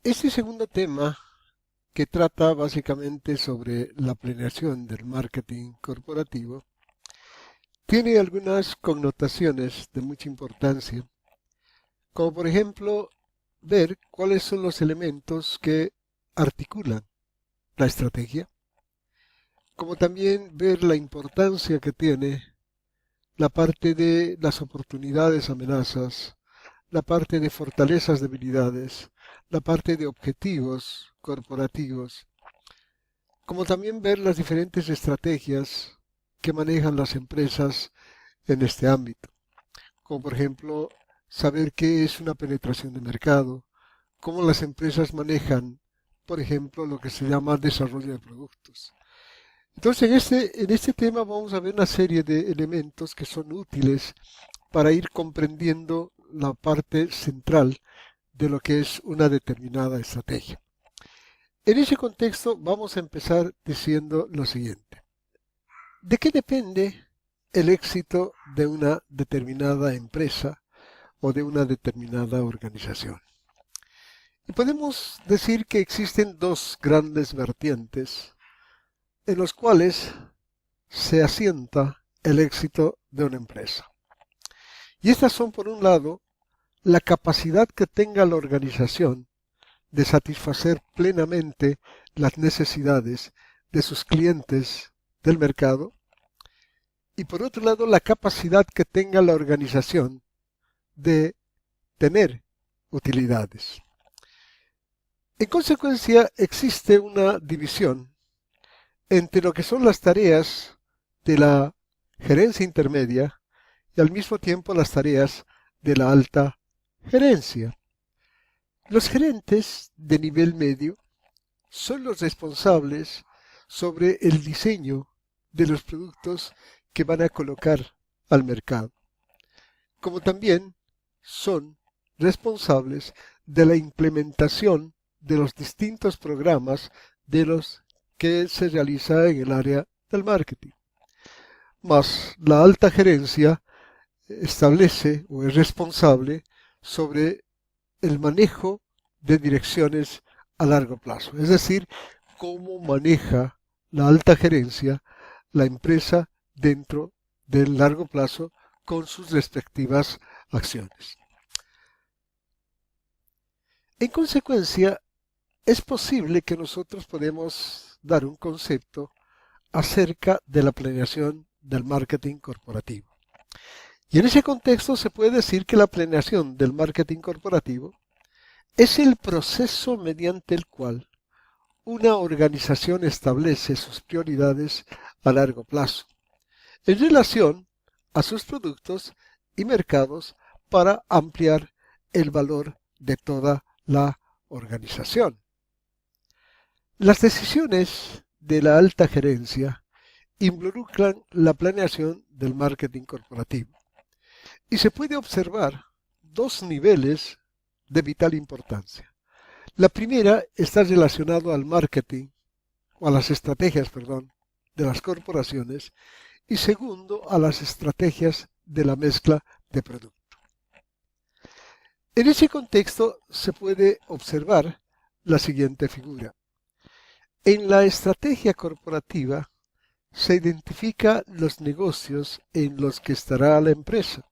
Este segundo tema, que trata básicamente sobre la planeación del marketing corporativo, tiene algunas connotaciones de mucha importancia, como por ejemplo ver cuáles son los elementos que articulan la estrategia, como también ver la importancia que tiene la parte de las oportunidades, amenazas, la parte de fortalezas, debilidades, la parte de objetivos corporativos, como también ver las diferentes estrategias que manejan las empresas en este ámbito, como por ejemplo saber qué es una penetración de mercado, cómo las empresas manejan, por ejemplo, lo que se llama desarrollo de productos. Entonces, en este tema vamos a ver una serie de elementos que son útiles para ir comprendiendo la parte central de lo que es una determinada estrategia. En ese contexto vamos a empezar diciendo lo siguiente. ¿De qué depende el éxito de una determinada empresa o de una determinada organización? Y podemos decir que existen dos grandes vertientes en los cuales se asienta el éxito de una empresa. Y estas son, por un lado, la capacidad que tenga la organización de satisfacer plenamente las necesidades de sus clientes del mercado, y por otro lado, la capacidad que tenga la organización de tener utilidades. En consecuencia, existe una división entre lo que son las tareas de la gerencia intermedia y al mismo tiempo las tareas de la alta gerencia. Los gerentes de nivel medio son los responsables sobre el diseño de los productos que van a colocar al mercado, como también son responsables de la implementación de los distintos programas de los que se realiza en el área del marketing. Mas la alta gerencia establece o es responsable sobre el manejo de direcciones a largo plazo, es decir, cómo maneja la alta gerencia la empresa dentro del largo plazo con sus respectivas acciones. En consecuencia, es posible que nosotros podemos dar un concepto acerca de la planeación del marketing corporativo. Y en ese contexto se puede decir que la planeación del marketing corporativo es el proceso mediante el cual una organización establece sus prioridades a largo plazo en relación a sus productos y mercados para ampliar el valor de toda la organización. Las decisiones de la alta gerencia involucran la planeación del marketing corporativo y se puede observar dos niveles de vital importancia. La primera está relacionada al marketing o a las estrategias, de las corporaciones, y segundo, a las estrategias de la mezcla de producto. En ese contexto se puede observar la siguiente figura. En la estrategia corporativa se identifica los negocios en los que estará la empresa.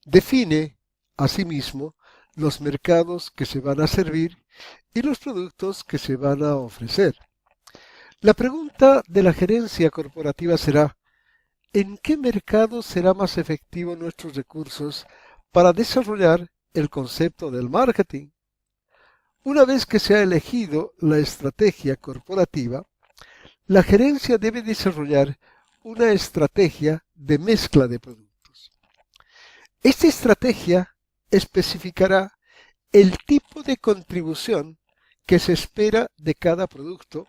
Define, asimismo, los mercados que se van a servir y los productos que se van a ofrecer. La pregunta de la gerencia corporativa será, ¿en qué mercado será más efectivo nuestros recursos para desarrollar el concepto del marketing? Una vez que se ha elegido la estrategia corporativa, la gerencia debe desarrollar una estrategia de mezcla de productos. Esta estrategia especificará el tipo de contribución que se espera de cada producto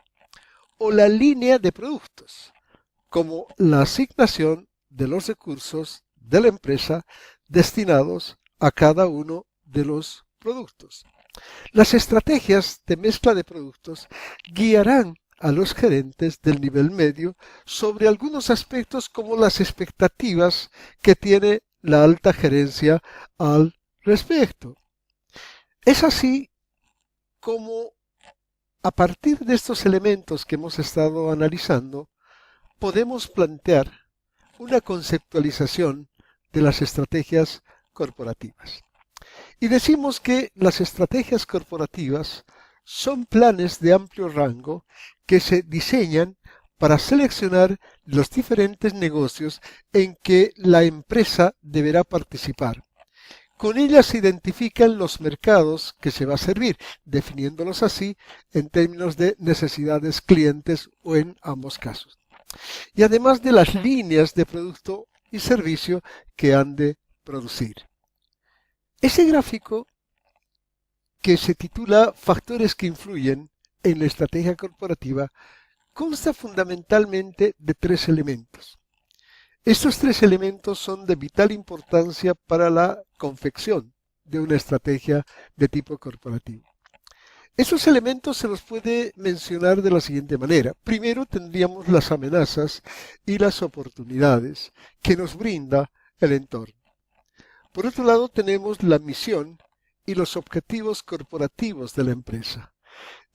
o la línea de productos, como la asignación de los recursos de la empresa destinados a cada uno de los productos. Las estrategias de mezcla de productos guiarán a los gerentes del nivel medio sobre algunos aspectos como las expectativas que tiene la alta gerencia al respecto. Es así cómo a partir de estos elementos que hemos estado analizando, podemos plantear una conceptualización de las estrategias corporativas. Y decimos que las estrategias corporativas son planes de amplio rango que se diseñan para seleccionar los diferentes negocios en que la empresa deberá participar. Con ellas se identifican los mercados que se va a servir, definiéndolos así en términos de necesidades clientes o en ambos casos. Y además de las líneas de producto y servicio que han de producir. Ese gráfico, que se titula Factores que influyen en la estrategia corporativa, consta fundamentalmente de 3 elementos. Estos 3 elementos son de vital importancia para la confección de una estrategia de tipo corporativo. Esos elementos se los puede mencionar de la siguiente manera. Primero tendríamos las amenazas y las oportunidades que nos brinda el entorno. Por otro lado tenemos la misión y los objetivos corporativos de la empresa.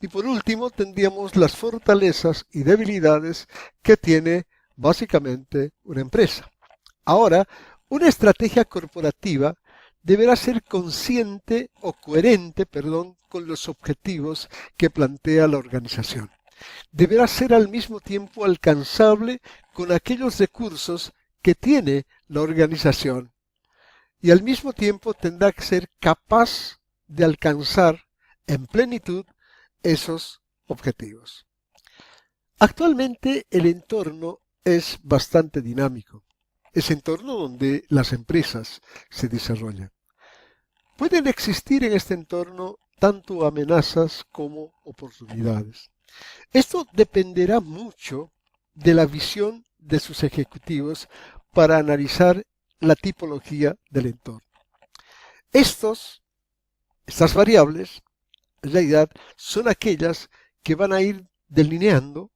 Y por último tendríamos las fortalezas y debilidades que tiene básicamente una empresa. Ahora, una estrategia corporativa deberá ser consciente o coherente, con los objetivos que plantea la organización. Deberá ser al mismo tiempo alcanzable con aquellos recursos que tiene la organización y al mismo tiempo tendrá que ser capaz de alcanzar en plenitud esos objetivos. Actualmente el entorno es bastante dinámico. Es entorno donde las empresas se desarrollan. Pueden existir en este entorno tanto amenazas como oportunidades. Esto dependerá mucho de la visión de sus ejecutivos para analizar la tipología del entorno. Estas variables, en realidad, son aquellas que van a ir delineando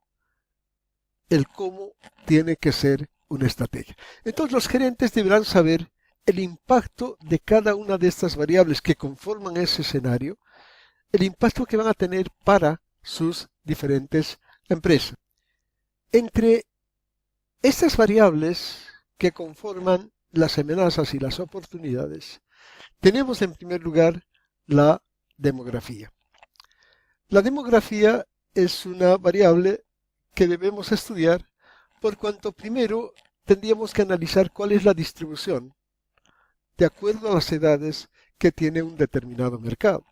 el cómo tiene que ser una estrategia. Entonces los gerentes deberán saber el impacto de cada una de estas variables que conforman ese escenario, el impacto que van a tener para sus diferentes empresas. Entre estas variables que conforman las amenazas y las oportunidades, tenemos en primer lugar la demografía. La demografía es una variable que debemos estudiar por cuanto primero tendríamos que analizar cuál es la distribución de acuerdo a las edades que tiene un determinado mercado.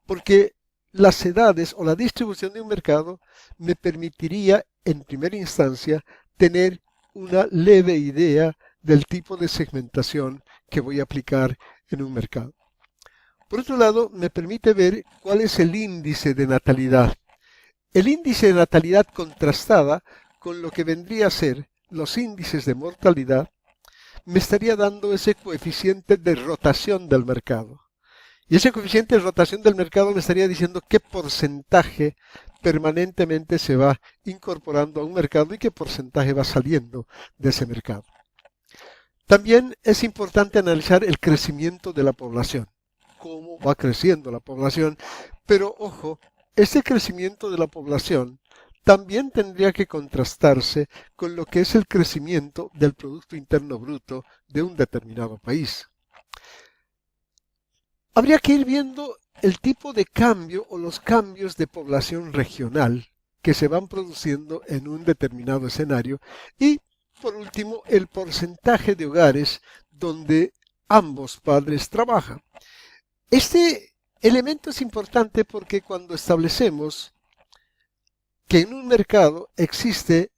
Porque las edades o la distribución de un mercado me permitiría en primera instancia tener una leve idea del tipo de segmentación que voy a aplicar en un mercado. Por otro lado, me permite ver cuál es el índice de natalidad. El índice de natalidad contrastada con lo que vendría a ser los índices de mortalidad me estaría dando ese coeficiente de rotación del mercado. Y ese coeficiente de rotación del mercado me estaría diciendo qué porcentaje permanentemente se va incorporando a un mercado y qué porcentaje va saliendo de ese mercado. También es importante analizar el crecimiento de la población, cómo va creciendo la población, pero ojo, ese crecimiento de la población también tendría que contrastarse con lo que es el crecimiento del Producto Interno Bruto de un determinado país. Habría que ir viendo el tipo de cambio o los cambios de población regional que se van produciendo en un determinado escenario y, por último, el porcentaje de hogares donde ambos padres trabajan. Este elemento es importante porque cuando establecemos que en un mercado existe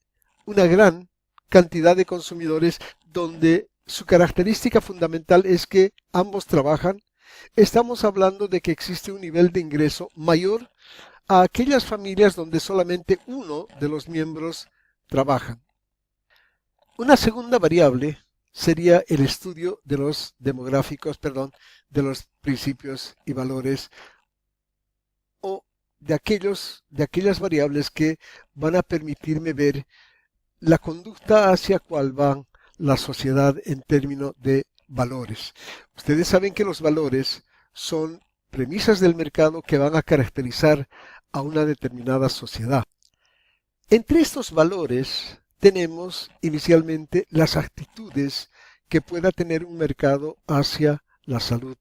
una gran cantidad de consumidores donde su característica fundamental es que ambos trabajan, estamos hablando de que existe un nivel de ingreso mayor a aquellas familias donde solamente uno de los miembros trabaja. Una segunda variable sería el estudio de los de los principios y valores o de aquellas variables que van a permitirme ver la conducta hacia cuál va la sociedad en términos de valores. Ustedes saben que los valores son premisas del mercado que van a caracterizar a una determinada sociedad. Entre estos valores tenemos inicialmente las actitudes que pueda tener un mercado hacia la salud,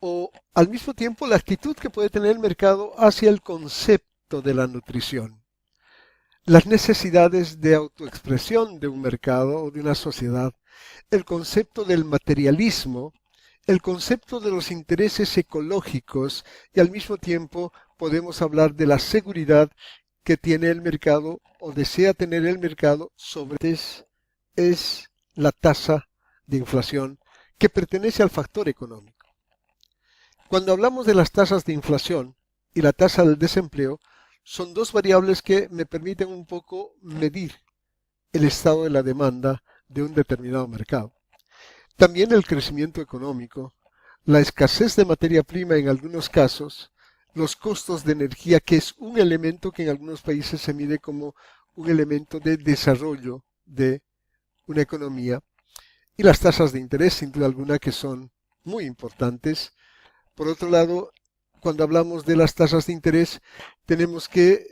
o al mismo tiempo la actitud que puede tener el mercado hacia el concepto de la nutrición, las necesidades de autoexpresión de un mercado o de una sociedad, el concepto del materialismo, el concepto de los intereses ecológicos, y al mismo tiempo podemos hablar de la seguridad que tiene el mercado o desea tener el mercado sobre es la tasa de inflación que pertenece al factor económico. Cuando hablamos de las tasas de inflación y la tasa del desempleo, son dos variables que me permiten un poco medir el estado de la demanda de un determinado mercado. También el crecimiento económico, la escasez de materia prima en algunos casos, los costos de energía, que es un elemento que en algunos países se mide como un elemento de desarrollo de una economía, y las tasas de interés, sin duda alguna, que son muy importantes. Por otro lado, cuando hablamos de las tasas de interés, tenemos que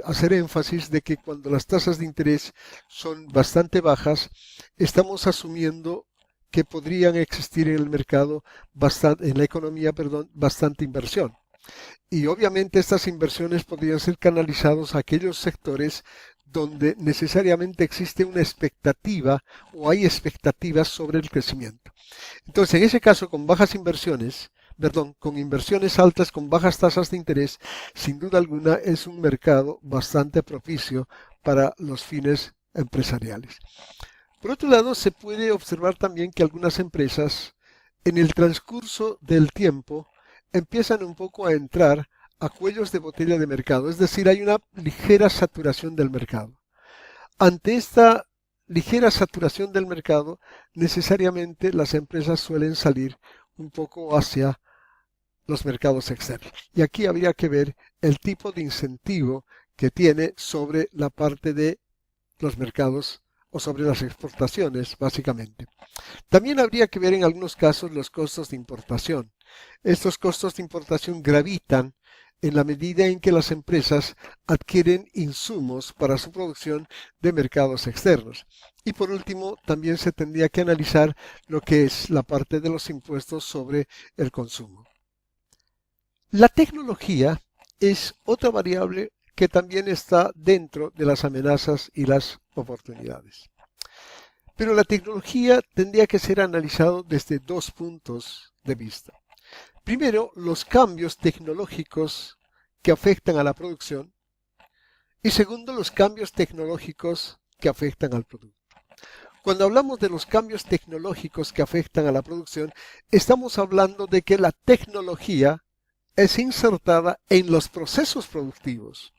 hacer énfasis de que cuando las tasas de interés son bastante bajas, estamos asumiendo que podrían existir en el mercado, en la economía, bastante inversión. Y obviamente estas inversiones podrían ser canalizadas a aquellos sectores donde necesariamente existe una expectativa o hay expectativas sobre el crecimiento. Entonces, en ese caso, con con inversiones altas, con bajas tasas de interés, sin duda alguna es un mercado bastante propicio para los fines empresariales. Por otro lado, se puede observar también que algunas empresas, en el transcurso del tiempo, empiezan un poco a entrar a cuellos de botella de mercado, es decir, hay una ligera saturación del mercado. Ante esta ligera saturación del mercado, necesariamente las empresas suelen salir un poco hacia los mercados externos. Y aquí habría que ver el tipo de incentivo que tiene sobre la parte de los mercados o sobre las exportaciones, básicamente. También habría que ver en algunos casos los costos de importación. Estos costos de importación gravitan en la medida en que las empresas adquieren insumos para su producción de mercados externos. Y por último, también se tendría que analizar lo que es la parte de los impuestos sobre el consumo. La tecnología es otra variable que también está dentro de las amenazas y las oportunidades. Pero la tecnología tendría que ser analizado desde dos puntos de vista. Primero, los cambios tecnológicos que afectan a la producción y segundo, los cambios tecnológicos que afectan al producto. Cuando hablamos de los cambios tecnológicos que afectan a la producción, estamos hablando de que la tecnología es insertada en los procesos productivos.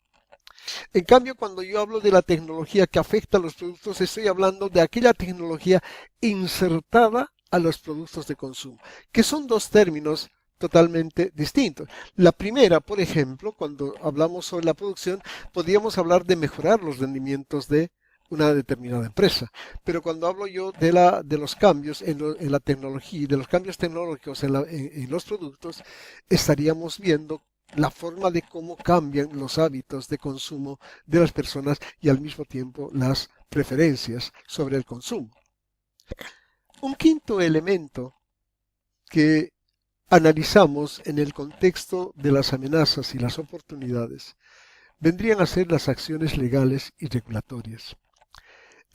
En cambio, cuando yo hablo de la tecnología que afecta a los productos, estoy hablando de aquella tecnología insertada a los productos de consumo, que son dos términos totalmente distintos. La primera, por ejemplo, cuando hablamos sobre la producción, podríamos hablar de mejorar los rendimientos de una determinada empresa. Pero cuando hablo yo de los cambios en la tecnología y de los cambios tecnológicos en los productos, estaríamos viendo la forma de cómo cambian los hábitos de consumo de las personas y al mismo tiempo las preferencias sobre el consumo. Un quinto elemento que analizamos en el contexto de las amenazas y las oportunidades vendrían a ser las acciones legales y regulatorias.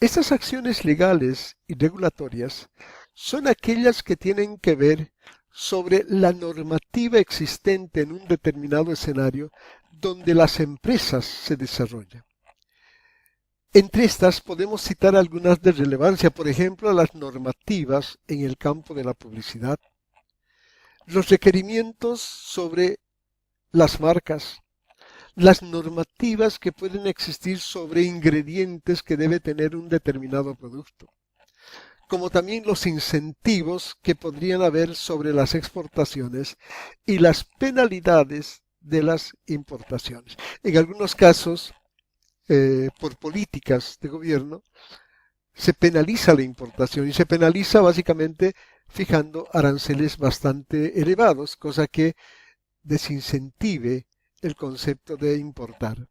Estas acciones legales y regulatorias son aquellas que tienen que ver sobre la normativa existente en un determinado escenario donde las empresas se desarrollan. Entre estas podemos citar algunas de relevancia, por ejemplo, las normativas en el campo de la publicidad, los requerimientos sobre las marcas, las normativas que pueden existir sobre ingredientes que debe tener un determinado producto, como también los incentivos que podrían haber sobre las exportaciones y las penalidades de las importaciones. En algunos casos, por políticas de gobierno, se penaliza la importación y se penaliza básicamente fijando aranceles bastante elevados, cosa que desincentive el concepto de importar.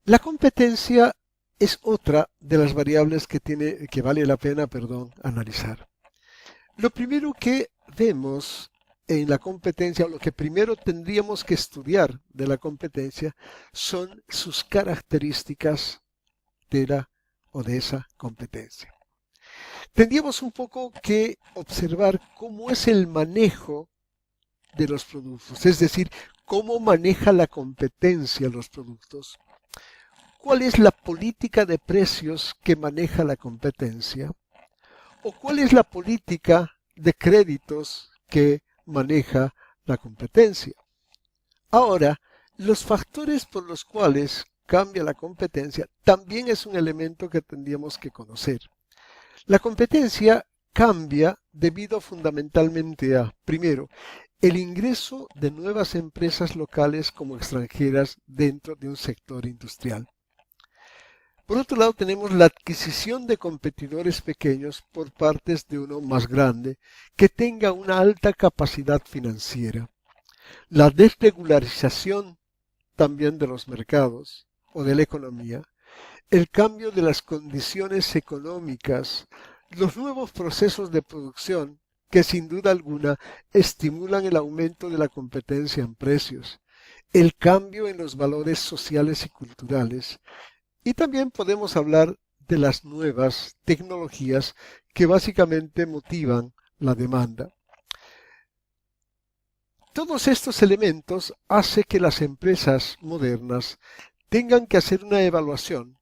La competencia es otra de las variables que vale la pena, analizar. Lo primero que vemos en la competencia, o lo que primero tendríamos que estudiar de la competencia, son sus características de esa competencia. Tendríamos un poco que observar cómo es el manejo de los productos, es decir, cómo maneja la competencia los productos, cuál es la política de precios que maneja la competencia, o cuál es la política de créditos que maneja la competencia. Ahora, los factores por los cuales cambia la competencia también es un elemento que tendríamos que conocer. La competencia cambia debido fundamentalmente a, primero, el ingreso de nuevas empresas locales como extranjeras dentro de un sector industrial. Por otro lado, tenemos la adquisición de competidores pequeños por partes de uno más grande que tenga una alta capacidad financiera. La desregularización también de los mercados o de la economía, el cambio de las condiciones económicas, los nuevos procesos de producción que sin duda alguna estimulan el aumento de la competencia en precios, el cambio en los valores sociales y culturales, y también podemos hablar de las nuevas tecnologías que básicamente motivan la demanda. Todos estos elementos hacen que las empresas modernas tengan que hacer una evaluación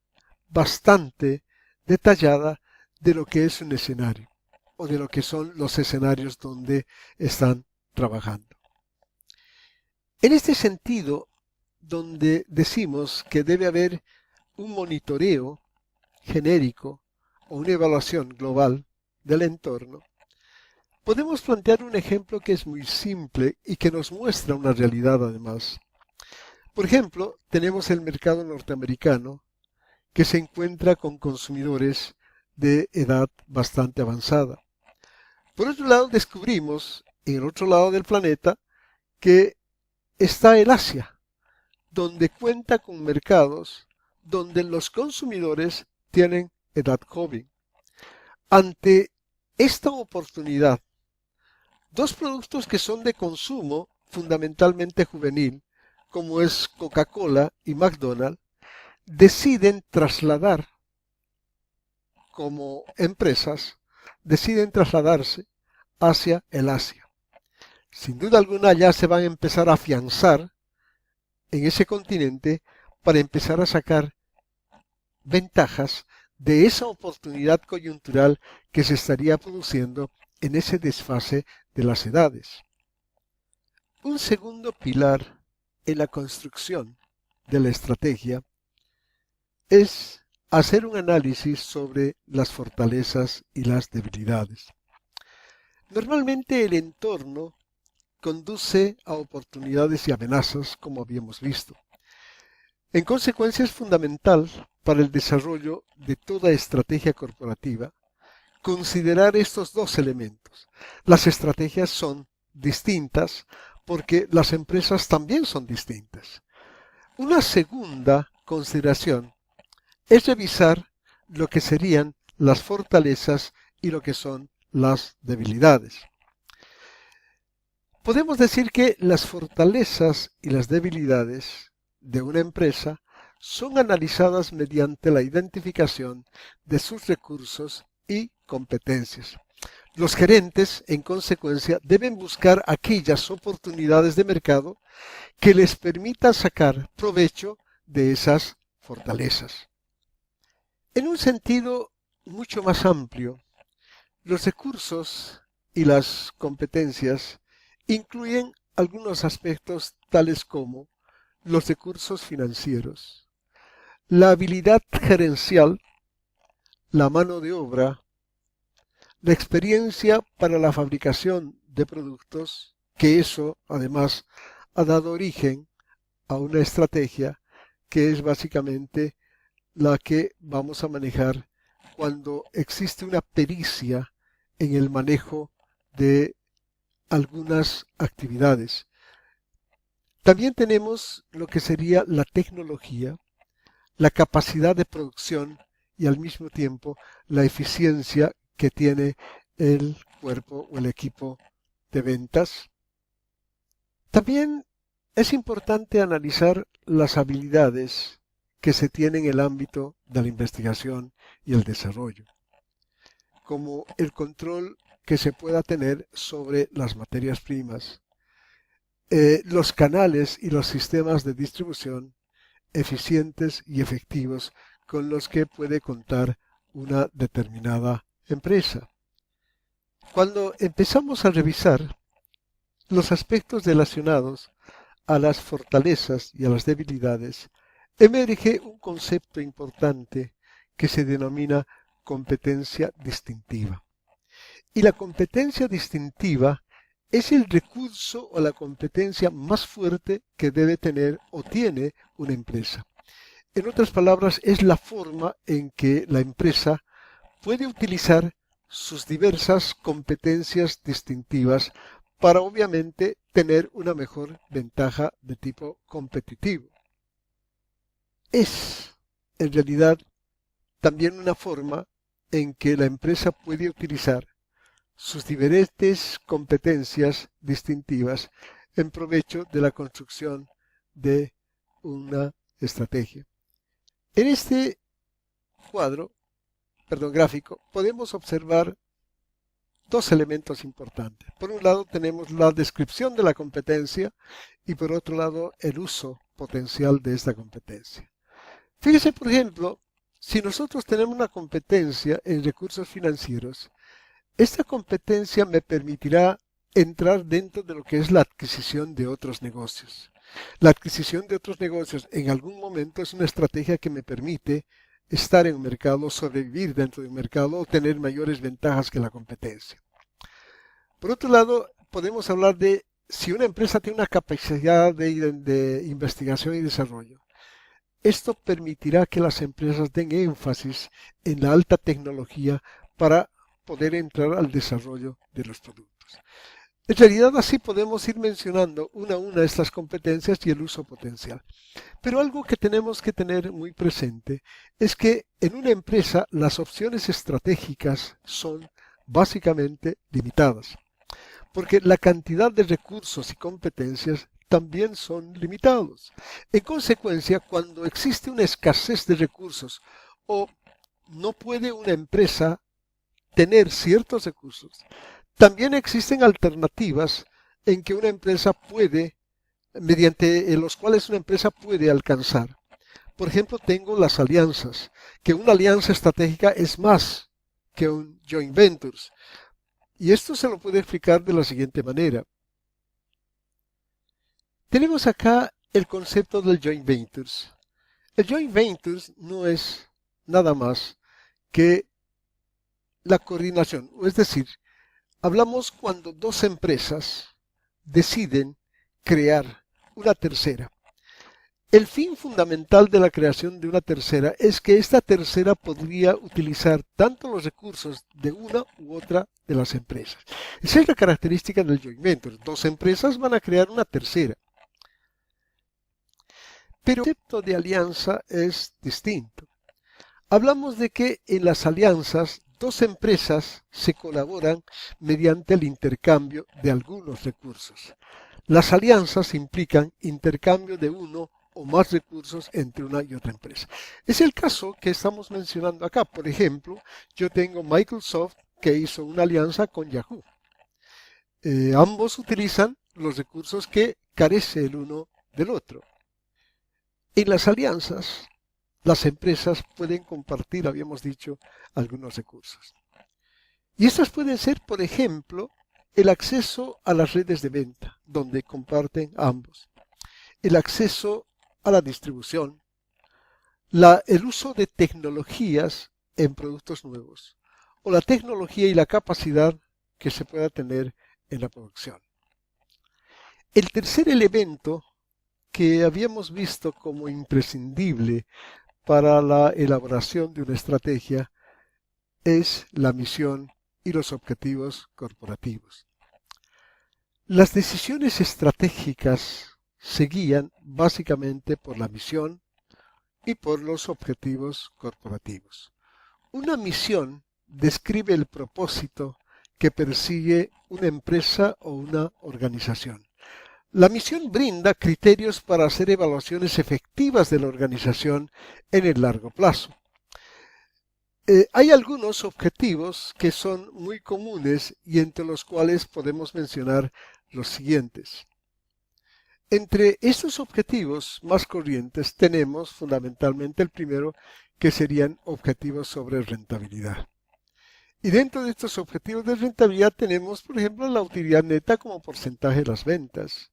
bastante detallada de lo que es un escenario o de lo que son los escenarios donde están trabajando. En este sentido, donde decimos que debe haber un monitoreo genérico o una evaluación global del entorno, podemos plantear un ejemplo que es muy simple y que nos muestra una realidad además. Por ejemplo, tenemos el mercado norteamericano que se encuentra con consumidores de edad bastante avanzada. Por otro lado, descubrimos en el otro lado del planeta que está el Asia, donde cuenta con mercados donde los consumidores tienen edad joven. Ante esta oportunidad, dos productos que son de consumo fundamentalmente juvenil, como es Coca-Cola y McDonald's, deciden trasladar como empresas, deciden trasladarse hacia el Asia. Sin duda alguna ya se van a empezar a afianzar en ese continente para empezar a sacar ventajas de esa oportunidad coyuntural que se estaría produciendo en ese desfase de las edades. Un segundo pilar en la construcción de la estrategia es hacer un análisis sobre las fortalezas y las debilidades. Normalmente el entorno conduce a oportunidades y amenazas, como habíamos visto. En consecuencia, es fundamental para el desarrollo de toda estrategia corporativa considerar estos dos elementos. Las estrategias son distintas porque las empresas también son distintas. Una segunda consideración es revisar lo que serían las fortalezas y lo que son las debilidades. Podemos decir que las fortalezas y las debilidades de una empresa son analizadas mediante la identificación de sus recursos y competencias. Los gerentes, en consecuencia, deben buscar aquellas oportunidades de mercado que les permitan sacar provecho de esas fortalezas. En un sentido mucho más amplio, los recursos y las competencias incluyen algunos aspectos tales como los recursos financieros, la habilidad gerencial, la mano de obra, la experiencia para la fabricación de productos, que eso además ha dado origen a una estrategia que es básicamente la que vamos a manejar cuando existe una pericia en el manejo de algunas actividades. También tenemos lo que sería la tecnología, la capacidad de producción y al mismo tiempo la eficiencia que tiene el cuerpo o el equipo de ventas. También es importante analizar las habilidades que se tienen en el ámbito de la investigación y el desarrollo, como el control que se pueda tener sobre las materias primas, los canales y los sistemas de distribución eficientes y efectivos con los que puede contar una determinada empresa. Cuando empezamos a revisar los aspectos relacionados a las fortalezas y a las debilidades, emerge un concepto importante que se denomina competencia distintiva. Y la competencia distintiva es el recurso o la competencia más fuerte que debe tener o tiene una empresa. En otras palabras, es la forma en que la empresa puede utilizar sus diversas competencias distintivas para obviamente tener una mejor ventaja de tipo competitivo. Es, en realidad, también una forma en que la empresa puede utilizar sus diferentes competencias distintivas en provecho de la construcción de una estrategia. En este gráfico, podemos observar dos elementos importantes. Por un lado tenemos la descripción de la competencia y por otro lado el uso potencial de esta competencia. Fíjese, por ejemplo, si nosotros tenemos una competencia en recursos financieros, esta competencia me permitirá entrar dentro de lo que es la adquisición de otros negocios. La adquisición de otros negocios en algún momento es una estrategia que me permite estar en un mercado, sobrevivir dentro de un mercado o tener mayores ventajas que la competencia. Por otro lado, podemos hablar de si una empresa tiene una capacidad de investigación y desarrollo. Esto permitirá que las empresas den énfasis en la alta tecnología para poder entrar al desarrollo de los productos. En realidad así podemos ir mencionando una a una estas competencias y el uso potencial. Pero algo que tenemos que tener muy presente es que en una empresa las opciones estratégicas son básicamente limitadas, porque la cantidad de recursos y competencias también son limitados. En consecuencia, cuando existe una escasez de recursos o no puede una empresa tener ciertos recursos, también existen alternativas en que una empresa puede, mediante los cuales una empresa puede alcanzar. Por ejemplo, tengo las alianzas, que una alianza estratégica es más que un joint ventures. Y esto se lo puede explicar de la siguiente manera. Tenemos acá el concepto del joint ventures. El joint ventures no es nada más que la coordinación, es decir, hablamos cuando dos empresas deciden crear una tercera. El fin fundamental de la creación de una tercera es que esta tercera podría utilizar tanto los recursos de una u otra de las empresas. Esa es la característica del joint venture. Dos empresas van a crear una tercera. Pero el concepto de alianza es distinto. Hablamos de que en las alianzas dos empresas se colaboran mediante el intercambio de algunos recursos. Las alianzas implican intercambio de uno o más recursos entre una y otra empresa. Es el caso que estamos mencionando acá. Por ejemplo, yo tengo Microsoft que hizo una alianza con Yahoo. Ambos utilizan los recursos que carece el uno del otro. En las alianzas, las empresas pueden compartir, habíamos dicho, algunos recursos. Y estos pueden ser, por ejemplo, el acceso a las redes de venta, donde comparten ambos, el acceso a la distribución, el uso de tecnologías en productos nuevos, o la tecnología y la capacidad que se pueda tener en la producción. El tercer elemento que habíamos visto como imprescindible para la elaboración de una estrategia es la misión y los objetivos corporativos. Las decisiones estratégicas se guían básicamente por la misión y por los objetivos corporativos. Una misión describe el propósito que persigue una empresa o una organización. La misión brinda criterios para hacer evaluaciones efectivas de la organización en el largo plazo. Hay algunos objetivos que son muy comunes y entre los cuales podemos mencionar los siguientes. Entre estos objetivos más corrientes tenemos fundamentalmente el primero, que serían objetivos sobre rentabilidad. Y dentro de estos objetivos de rentabilidad tenemos, por ejemplo, la utilidad neta como porcentaje de las ventas,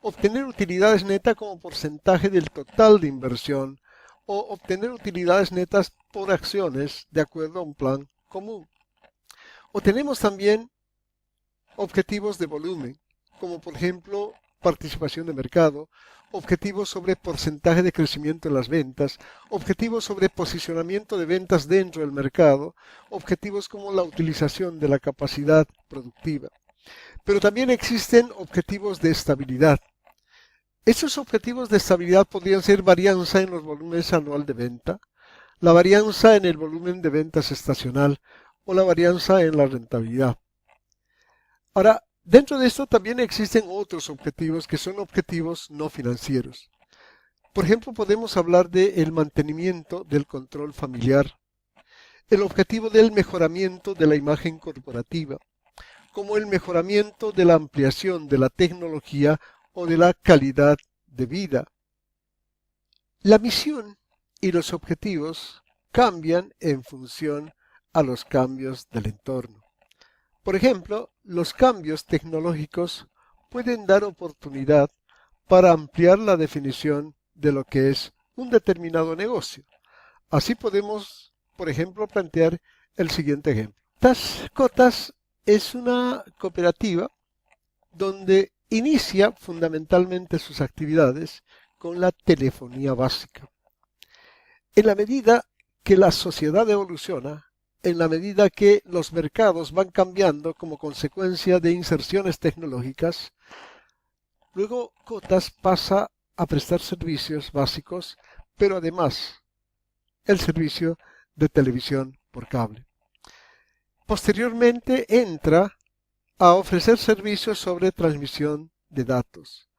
obtener utilidades netas como porcentaje del total de inversión o obtener utilidades netas por acciones de acuerdo a un plan común. O tenemos también objetivos de volumen, como por ejemplo participación de mercado, objetivos sobre porcentaje de crecimiento en las ventas, objetivos sobre posicionamiento de ventas dentro del mercado, objetivos como la utilización de la capacidad productiva. Pero también existen objetivos de estabilidad. Estos objetivos de estabilidad podrían ser varianza en los volúmenes anual de venta, la varianza en el volumen de ventas estacional o la varianza en la rentabilidad. Ahora, dentro de esto también existen otros objetivos que son objetivos no financieros. Por ejemplo, podemos hablar del mantenimiento del control familiar, el objetivo del mejoramiento de la imagen corporativa, como el mejoramiento de la ampliación de la tecnología o de la calidad de vida. La misión y los objetivos cambian en función a los cambios del entorno. Por ejemplo, los cambios tecnológicos pueden dar oportunidad para ampliar la definición de lo que es un determinado negocio. Así podemos, por ejemplo, plantear el siguiente ejemplo. Cotas es una cooperativa donde inicia fundamentalmente sus actividades con la telefonía básica. En la medida que la sociedad evoluciona, en la medida que los mercados van cambiando como consecuencia de inserciones tecnológicas, luego Cotas pasa a prestar servicios básicos, pero además el servicio de televisión por cable. Posteriormente entra a ofrecer servicios sobre transmisión de datos.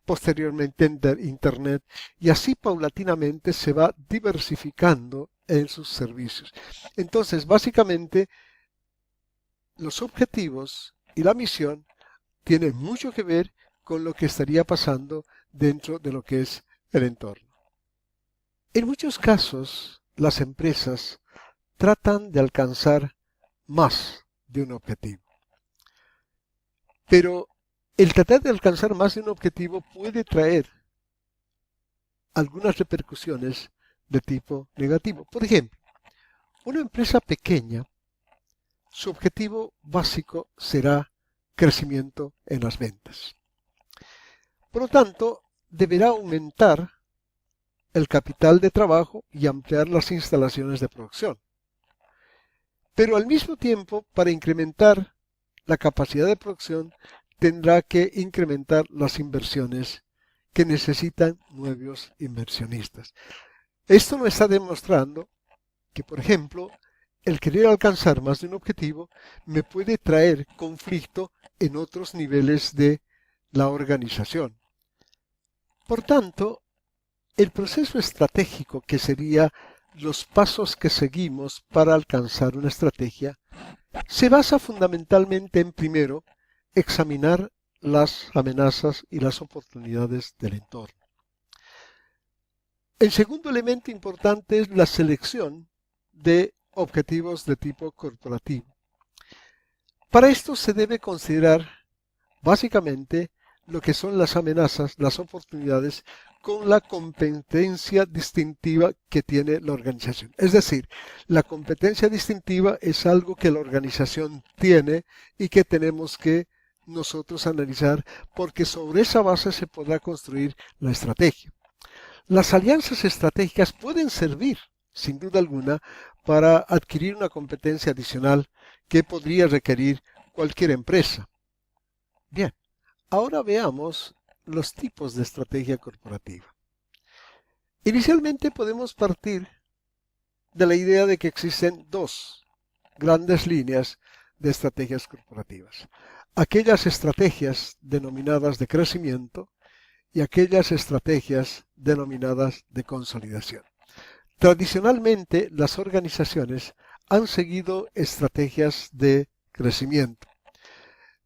Posteriormente Internet, y así paulatinamente se va diversificando en sus servicios. Entonces, básicamente, los objetivos y la misión tienen mucho que ver con lo que estaría pasando dentro de lo que es el entorno. En muchos casos, las empresas tratan de alcanzar más de un objetivo. Pero el tratar de alcanzar más de un objetivo puede traer algunas repercusiones de tipo negativo. Por ejemplo, una empresa pequeña, su objetivo básico será crecimiento en las ventas. Por lo tanto, deberá aumentar el capital de trabajo y ampliar las instalaciones de producción. Pero al mismo tiempo, para incrementar la capacidad de producción, tendrá que incrementar las inversiones que necesitan nuevos inversionistas. Esto nos está demostrando que, por ejemplo, el querer alcanzar más de un objetivo me puede traer conflicto en otros niveles de la organización. Por tanto, el proceso estratégico, que sería los pasos que seguimos para alcanzar una estrategia, se basa fundamentalmente en, primero, examinar las amenazas y las oportunidades del entorno. El segundo elemento importante es la selección de objetivos de tipo corporativo. Para esto se debe considerar básicamente lo que son las amenazas, las oportunidades, con la competencia distintiva que tiene la organización. Es decir, la competencia distintiva es algo que la organización tiene y que tenemos que nosotros analizar, porque sobre esa base se podrá construir la estrategia. Las alianzas estratégicas pueden servir, sin duda alguna, para adquirir una competencia adicional que podría requerir cualquier empresa. Bien, ahora veamos los tipos de estrategia corporativa. Inicialmente podemos partir de la idea de que existen dos grandes líneas de estrategias corporativas. Aquellas estrategias denominadas de crecimiento y aquellas estrategias denominadas de consolidación. Tradicionalmente, las organizaciones han seguido estrategias de crecimiento.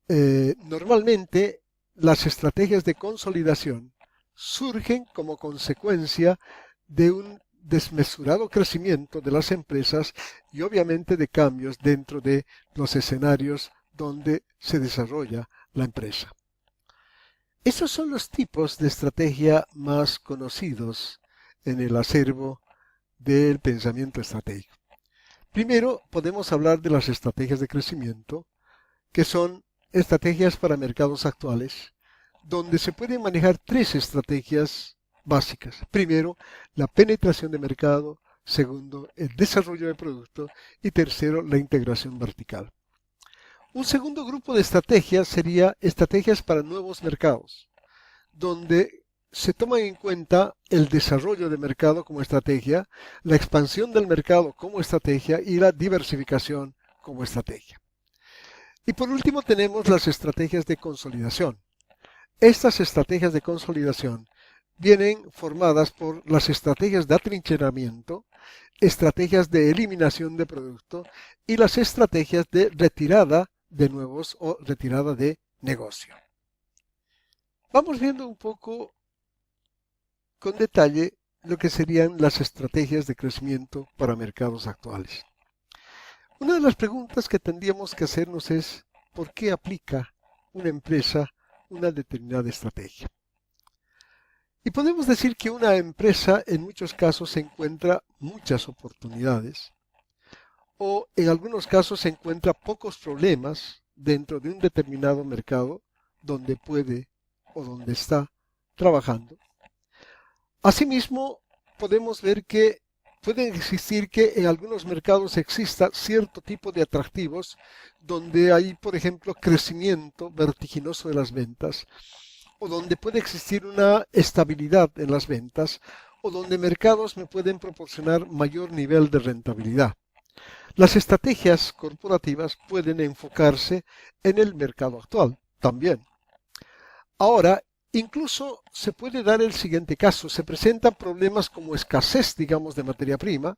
Normalmente, las estrategias de consolidación surgen como consecuencia de un desmesurado crecimiento de las empresas y obviamente de cambios dentro de los escenarios donde se desarrolla la empresa. Estos son los tipos de estrategia más conocidos en el acervo del pensamiento estratégico. Primero, podemos hablar de las estrategias de crecimiento, que son estrategias para mercados actuales, donde se pueden manejar tres estrategias básicas. Primero, la penetración de mercado. Segundo, el desarrollo de producto. Y tercero, la integración vertical. Un segundo grupo de estrategias sería estrategias para nuevos mercados, donde se toma en cuenta el desarrollo de mercado como estrategia, la expansión del mercado como estrategia y la diversificación como estrategia. Y por último tenemos las estrategias de consolidación. Estas estrategias de consolidación vienen formadas por las estrategias de atrincheramiento, estrategias de eliminación de producto y las estrategias de retirada de nuevos o retirada de negocio. Vamos viendo un poco con detalle lo que serían las estrategias de crecimiento para mercados actuales. Una de las preguntas que tendríamos que hacernos es ¿por qué aplica una empresa una determinada estrategia? Y podemos decir que una empresa en muchos casos encuentra muchas oportunidades o en algunos casos encuentra pocos problemas dentro de un determinado mercado donde puede o donde está trabajando. Asimismo, podemos ver que pueden existir que en algunos mercados exista cierto tipo de atractivos donde hay, por ejemplo, crecimiento vertiginoso de las ventas, o donde puede existir una estabilidad en las ventas, o donde mercados me pueden proporcionar mayor nivel de rentabilidad. Las estrategias corporativas pueden enfocarse en el mercado actual también. Ahora, incluso se puede dar el siguiente caso. Se presentan problemas como escasez, digamos, de materia prima,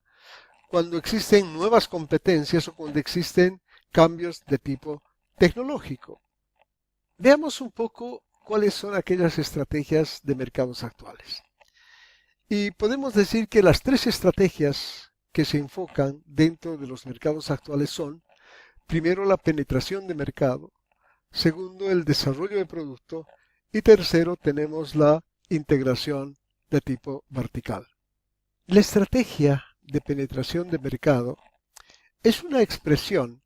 cuando existen nuevas competencias o cuando existen cambios de tipo tecnológico. Veamos un poco cuáles son aquellas estrategias de mercados actuales. Y podemos decir que las tres estrategias que se enfocan dentro de los mercados actuales son, primero, la penetración de mercado, segundo, el desarrollo de producto, y tercero, tenemos la integración de tipo vertical. La estrategia de penetración de mercado es una expresión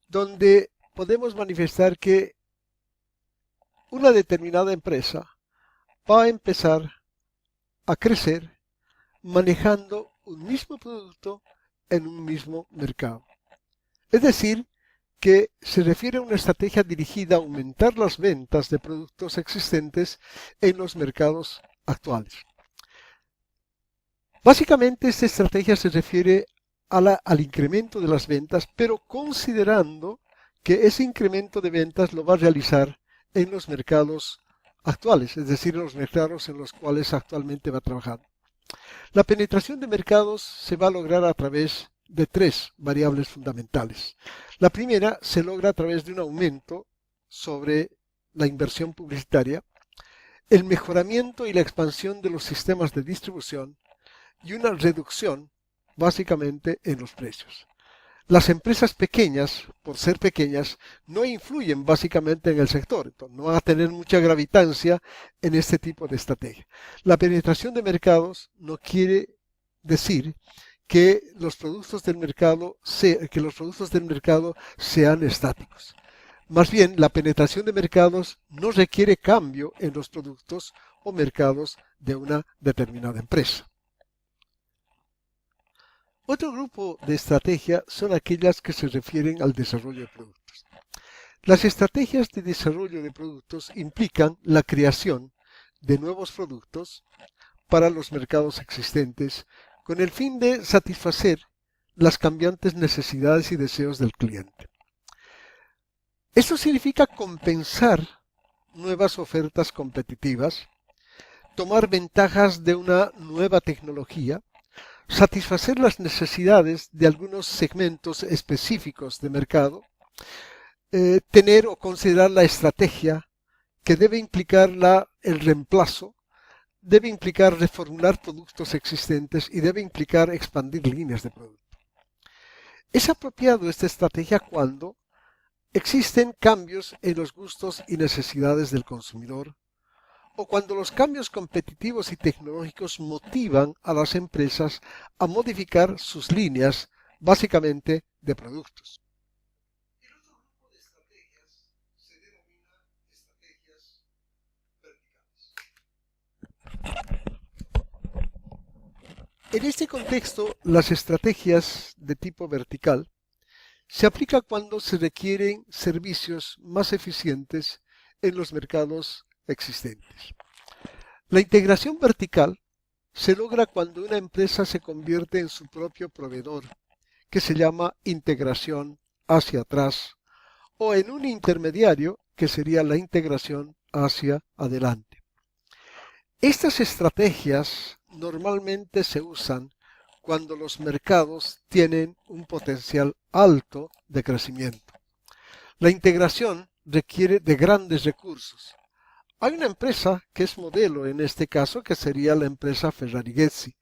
donde podemos manifestar que una determinada empresa va a empezar a crecer manejando un mismo producto en un mismo mercado. Es decir, que se refiere a una estrategia dirigida a aumentar las ventas de productos existentes en los mercados actuales. Básicamente, esta estrategia se refiere al incremento de las ventas, pero considerando que ese incremento de ventas lo va a realizar en los mercados actuales, es decir, en los mercados en los cuales actualmente va trabajando. La penetración de mercados se va a lograr a través de tres variables fundamentales. La primera se logra a través de un aumento sobre la inversión publicitaria, el mejoramiento y la expansión de los sistemas de distribución y una reducción básicamente en los precios. Las empresas pequeñas, por ser pequeñas, no influyen básicamente en el sector, entonces no van a tener mucha gravitancia en este tipo de estrategia. La penetración de mercados no quiere decir que los productos del mercado sean estáticos. Más bien, la penetración de mercados no requiere cambio en los productos o mercados de una determinada empresa. Otro grupo de estrategia son aquellas que se refieren al desarrollo de productos. Las estrategias de desarrollo de productos implican la creación de nuevos productos para los mercados existentes con el fin de satisfacer las cambiantes necesidades y deseos del cliente. Esto significa compensar nuevas ofertas competitivas, tomar ventajas de una nueva tecnología, satisfacer las necesidades de algunos segmentos específicos de mercado, tener o considerar la estrategia que debe implicar el reemplazo, debe implicar reformular productos existentes y debe implicar expandir líneas de producto. Es apropiado esta estrategia cuando existen cambios en los gustos y necesidades del consumidor, o cuando los cambios competitivos y tecnológicos motivan a las empresas a modificar sus líneas, básicamente de productos. El otro grupo de estrategias se denomina estrategias verticales. En este contexto, las estrategias de tipo vertical se aplica cuando se requieren servicios más eficientes en los mercados existentes. La integración vertical se logra cuando una empresa se convierte en su propio proveedor, que se llama integración hacia atrás, o en un intermediario, que sería la integración hacia adelante. Estas estrategias normalmente se usan cuando los mercados tienen un potencial alto de crecimiento. La integración requiere de grandes recursos. Hay una empresa que es modelo en este caso, que sería la empresa Ferrari-Ghezzi,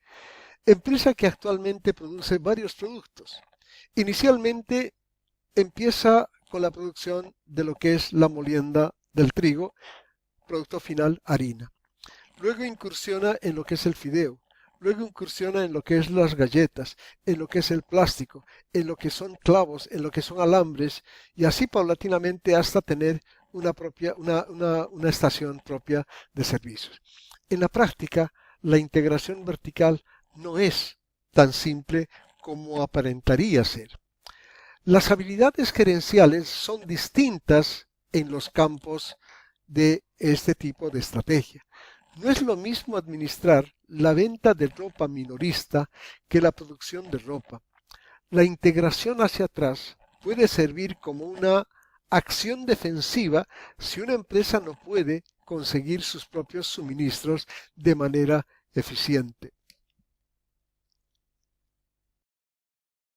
empresa que actualmente produce varios productos. Inicialmente empieza con la producción de lo que es la molienda del trigo, producto final harina. Luego incursiona en lo que es el fideo. Luego incursiona en lo que es las galletas, en lo que es el plástico, en lo que son clavos, en lo que son alambres, y así paulatinamente hasta tener una estación propia de servicios. En la práctica, la integración vertical no es tan simple como aparentaría ser. Las habilidades gerenciales son distintas en los campos de este tipo de estrategia. No es lo mismo administrar la venta de ropa minorista que la producción de ropa. La integración hacia atrás puede servir como una acción defensiva si una empresa no puede conseguir sus propios suministros de manera eficiente.